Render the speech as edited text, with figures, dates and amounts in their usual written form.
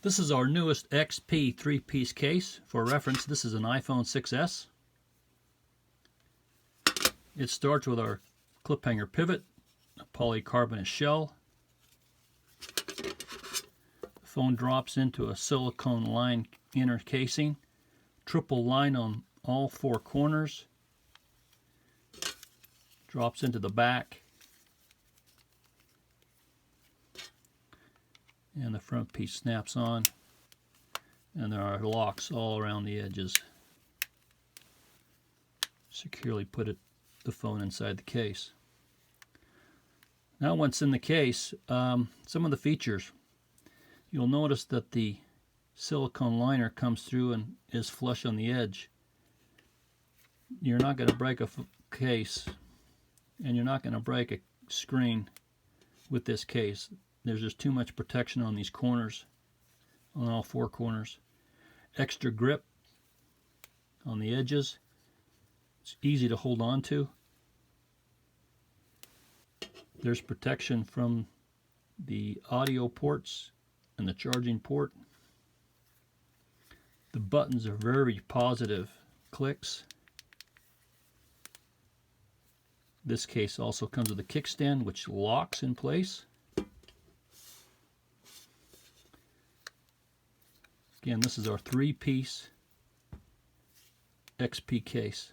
This is our newest XP 3-piece case. For reference, this is an iPhone 6S. It starts with our clip hanger pivot, a polycarbonate shell. The phone drops into a silicone line inner casing, triple line on all 4 corners, drops into the back, and the front piece snaps on, and there are locks all around the edges. Securely put the phone inside the case. Now once in the case, some of the features. You'll notice that the silicone liner comes through and is flush on the edge. You're not going to break a case, and you're not going to break a screen with this case. There's just too much protection on these corners, on all 4 corners. Extra grip on the edges. It's easy to hold on to. There's protection from the audio ports and the charging port. The buttons are very positive clicks. This case also comes with a kickstand which locks in place. Again, this is our 3-piece XP case.